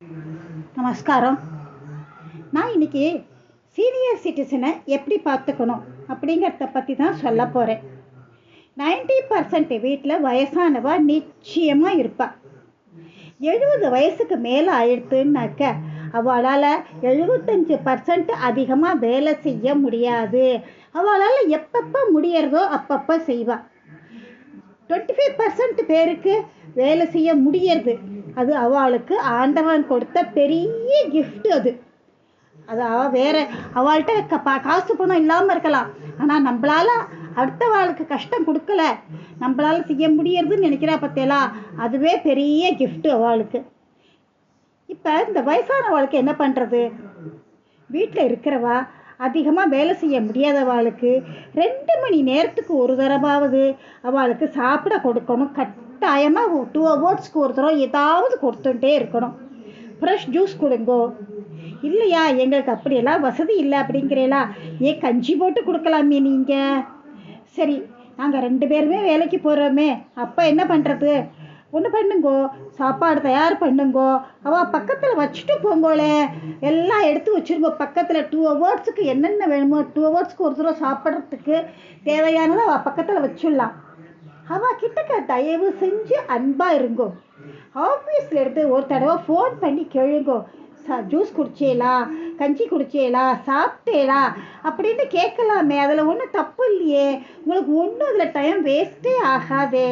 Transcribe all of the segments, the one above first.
நமஸ்காரம். நான் இன்னைக்கு சீனியர் சிட்டிசனை எப்படி பார்த்துக்கணும் அப்படிங்கிறத பற்றி தான் சொல்ல போகிறேன். 90% வீட்டில் வயசானவா நிச்சயமாக இருப்பா. 70 வயசுக்கு மேலே ஆயிடுத்துனாக்க அவளால் 75% அதிகமாக வேலை செய்ய முடியாது. அவளால் எப்பப்போ முடியறதோ அப்பப்போ செய்வாள். 25% பேருக்கு வேலை செய்ய முடியறது. அது அவளுக்கு ஆண்டவன் கொடுத்த பெரிய கிஃப்ட். அது வேற அவள்கிட்ட காசு பணம் இல்லாமல் இருக்கலாம், ஆனால் நம்மளால அடுத்தவாளுக்கு கஷ்டம் கொடுக்கல, நம்மளால செய்ய முடியறதுன்னு நினைக்கிறா பத்தியலா, அதுவே பெரிய கிஃப்ட் அவளுக்கு. இப்போ இந்த வயசானவாளுக்கு என்ன பண்ணுறது? வீட்டில் இருக்கிறவா அதிகமாக வேலை செய்ய முடியாதவாளுக்கு 2 மணி நேரத்துக்கு ஒரு தடவாவது அவளுக்கு சாப்பிட கொடுக்கணும். கட்டாயமாக 2 ஹவர்ஸ்க்கு ஒரு தடவை ஏதாவது கொடுத்துட்டே இருக்கணும். ஃப்ரெஷ் ஜூஸ் கொடுங்கோ. இல்லையா, எங்களுக்கு அப்படியெல்லாம் வசதி இல்லை அப்படிங்கிறீங்களா, ஏன் கஞ்சி போட்டு கொடுக்கலாமே நீங்கள். சரி, நாங்கள் 2 பேருமே வேலைக்கு போகிறோமே, அப்போ என்ன பண்ணுறது? ஒன்று பண்ணுங்கோ, சாப்பாடு தயார் பண்ணுங்கோ, அவள் பக்கத்தில் வச்சுட்டு போங்கோளே. எல்லாம் எடுத்து வச்சுருங்கோ பக்கத்தில். 2 ஹவர்ஸுக்கு என்னென்ன வேணுமோ, 2 ஹவர்ஸ்க்கு ஒரு தடவை சாப்பிட்றதுக்கு தேவையானதை அவள் பக்கத்தில் வச்சுடலாம். அவள் கிட்டக்க தயவு செஞ்சு அன்பாக இருங்கோ. ஆஃபீஸில் எடுத்து ஒரு தடவை ஃபோன் பண்ணி கேளுங்கோ, ஜூஸ் குடிச்சேலா, கஞ்சி குடிச்சேலா, சாப்பிட்டேலா அப்படின்னு கேட்கலாமே. அதில் ஒன்றும் தப்பு இல்லையே, உங்களுக்கு ஒன்றும் அதில் டைம் வேஸ்ட்டே ஆகாதே.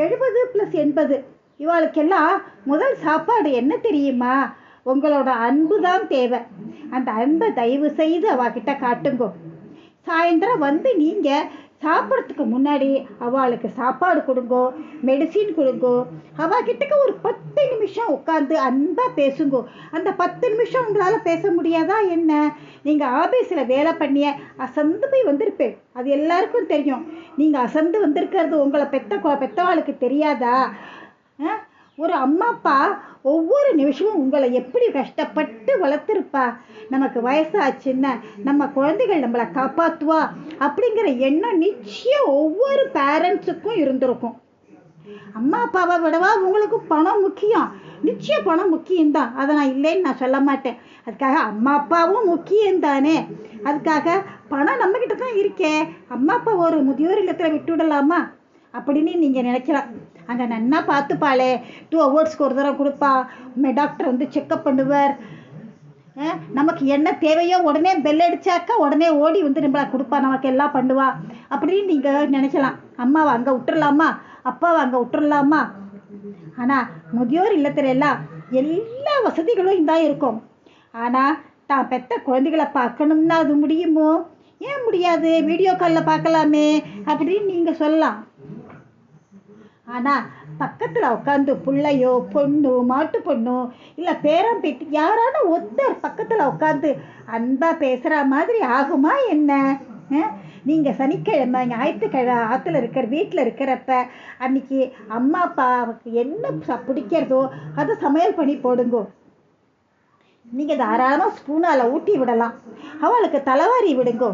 70 + 80 இவாளுக்கெல்லாம் முதல் சாப்பாடு என்ன தெரியுமா? உங்களோட அன்பு தான் தேவை. அந்த அன்பை தயவு செய்து அவகிட்ட காட்டுங்கோ. சாயந்தரம் வந்து நீங்கள் சாப்பிட்றதுக்கு முன்னாடி அவளுக்கு சாப்பாடு கொடுங்கோ, மெடிசின் கொடுங்கோ. அவகிட்டக்க ஒரு 10 நிமிஷம் உட்காந்து அன்பாக பேசுங்கோ. அந்த 10 நிமிஷம் உங்களால் பேச முடியாதா என்ன? நீங்கள் ஆஃபீஸில் வேலை பண்ணிய அசந்து போய் வந்திருப்பேன், அது எல்லாருக்கும் தெரியும். நீங்கள் அசந்து வந்திருக்கிறது உங்களை பெத்தவாளுக்கு தெரியாதா? ஒரு அம்மா அப்பா ஒவ்வொரு நிமிஷமும் உங்களை எப்படி கஷ்டப்பட்டு வளர்த்துருப்பா. நமக்கு வயசாச்சுன்னா நம்ம குழந்தைகள் நம்மளை காப்பாற்றுவா அப்படிங்கிற எண்ணம் நிச்சயம் ஒவ்வொரு பேரண்ட்ஸுக்கும் இருந்திருக்கும். அம்மா அப்பாவை விடவா உங்களுக்கு பணம் முக்கியம்? நிச்சயம் பணம் முக்கியம்தான், அதை நான் இல்லைன்னு நான் சொல்ல மாட்டேன். அதுக்காக அம்மா அப்பாவும் முக்கியம்தானே. அதுக்காக பணம் நம்மக்கிட்ட தான் இருக்கே, அம்மா அப்பா ஒரு முதியோர் இல்லத்தில் விட்டுவிடலாமா அப்படின்னு நீங்கள் நினைக்கலாம். அங்கே நன்னா பார்த்துப்பாளே, 2 ஹவர்ஸ்க்கு ஒரு தடவை கொடுப்பா, டாக்டர் வந்து செக்கப் பண்ணுவார். நமக்கு என்ன தேவையோ உடனே பெல் அடித்தாக்கா உடனே ஓடி வந்து நம்மளை கொடுப்பா, நமக்கு எல்லாம் பண்ணுவா அப்படின்னு நீங்கள் நினைக்கலாம். அம்மாவை அங்கே விட்டுறலாமா, அப்பாவை அங்கே விட்டுறலாமா? ஆனால் முதியோர் இல்லத்துல எல்லாம் எல்லா வசதிகளும் தான் இருக்கும். ஆனால் தான் பெற்ற குழந்தைகளை பார்க்கணும்னா அது முடியுமோ? ஏன் முடியாது? வீடியோ காலில் பார்க்கலாமே அப்படின்னு நீங்கள் சொல்லலாம். ஆனால் பக்கத்தில் உட்காந்து பிள்ளையோ பொண்ணோ மாட்டு பொண்ணோ இல்லை பேரம் பேத்தி யாரான ஒருத்தர் பக்கத்தில் உட்காந்து அன்பாக பேசுகிற மாதிரி ஆகுமா என்ன? நீங்கள் சனிக்கிழமை ஞாயிற்றுக்கிழமை ஆற்றுல வீட்டில் இருக்கிறப்ப அன்னைக்கு அம்மா அப்பாவுக்கு என்ன பிடிக்கிறதோ அதை சமையல் பண்ணி போடுங்கோ. நீங்கள் தாராளமாக ஸ்பூனால் ஊட்டி விடலாம், அவளுக்கு தலைவாரி விடுங்கோ.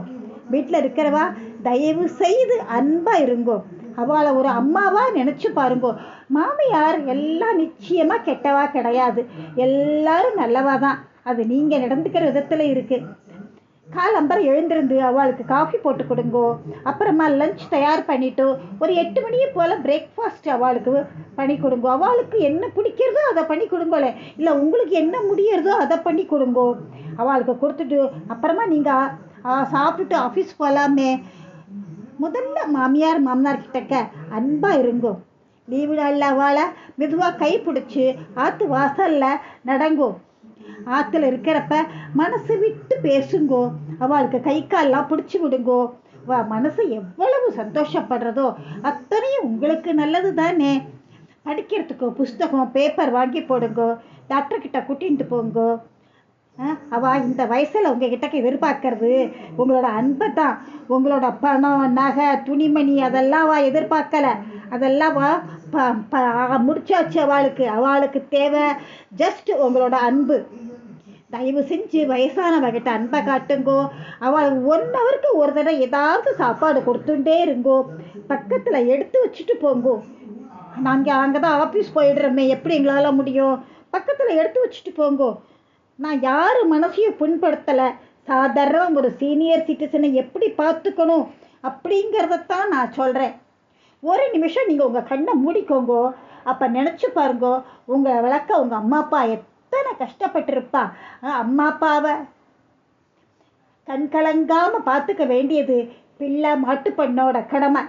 வீட்டில் இருக்கிறவா தயவு செய்து அன்பாக இருங்கோ. அவளை ஒரு அம்மாவாக நினச்சி பாருங்கோ. மாமியார் எல்லாம் நிச்சயமாக கெட்டவா கிடையாது, எல்லாரும் நல்லவா தான். அது நீங்கள் நடந்துக்கிற விதத்தில் இருக்குது. காலம்பரம் எழுந்திருந்து அவளுக்கு காஃபி போட்டு கொடுங்கோ. அப்புறமா லஞ்ச் தயார் பண்ணிவிட்டு ஒரு 8 மணி போல் பிரேக்ஃபாஸ்ட் அவளுக்கு பண்ணி கொடுங்கோ. அவளுக்கு என்ன பிடிக்கிறதோ அதை பண்ணி கொடுங்கோலே, இல்லை உங்களுக்கு என்ன முடியறதோ அதை பண்ணி கொடுங்கோ. அவளுக்கு கொடுத்துட்டு அப்புறமா நீங்கள் சாப்பிட்டுட்டு ஆஃபீஸ் போகலாமே. முதல்ல மாமியார் மாமனார் கிட்டக்க அன்பாக இருங்கோ. லீவு நாளில் அவளை மெதுவாக கை பிடிச்சி ஆற்று வாசலில் நடங்கோ. ஆற்றுல இருக்கிறப்ப மனசு விட்டு பேசுங்கோ. அவளுக்கு கை காலெலாம் பிடிச்சி விடுங்கோ. மனசு எவ்வளவு சந்தோஷப்படுறதோ அத்தனையும் உங்களுக்கு நல்லது தானே. படிக்கிறதுக்கு புஸ்தகம் பேப்பர் வாங்கி போடுங்கோ. டாக்டர்கிட்ட கூட்டிகிட்டு போங்கோ. அவள் இந்த வயசில் உங்ககிட்ட எதிர்பார்க்கறது உங்களோட அன்பை தான். உங்களோட பணம் நகை துணிமணி அதெல்லாம் அவள் எதிர்பார்க்கலை. அதெல்லாம் முடிச்சாச்சு. அவளுக்கு தேவை ஜஸ்ட் உங்களோட அன்பு. தயவு செஞ்சு வயசானவகிட்ட அன்பை காட்டுங்கோ. அவள் 1 ஹவருக்கு ஒரு தடவை ஏதாவது சாப்பாடு கொடுத்துட்டே இருங்கோ. பக்கத்தில் எடுத்து வச்சுட்டு போங்கோ. நாங்கள் அங்கே தான் ஆஃபீஸ் போயிடுறோமே, எப்படி எங்களால் முடியும்? பக்கத்தில் எடுத்து வச்சுட்டு போங்கோ. நான் யார் மனசையும் புண்படுத்தலை. சாதாரண ஒரு சீனியர் சிட்டிசனை எப்படி பார்த்துக்கணும் அப்படிங்கிறதத்தான் நான் சொல்கிறேன். ஒரு நிமிஷம் நீங்கள் உங்கள் கண்ணை மூடிக்கோங்கோ. அப்போ நினச்சி பாருங்கோ, உங்களை வளர்க்க உங்கள் அம்மா அப்பா எத்தனை கஷ்டப்பட்டிருப்பா. அம்மா அப்பாவை கண் கலங்காமல் பார்த்துக்க வேண்டியது பிள்ளை மாட்டு பொண்ணோட கடமை.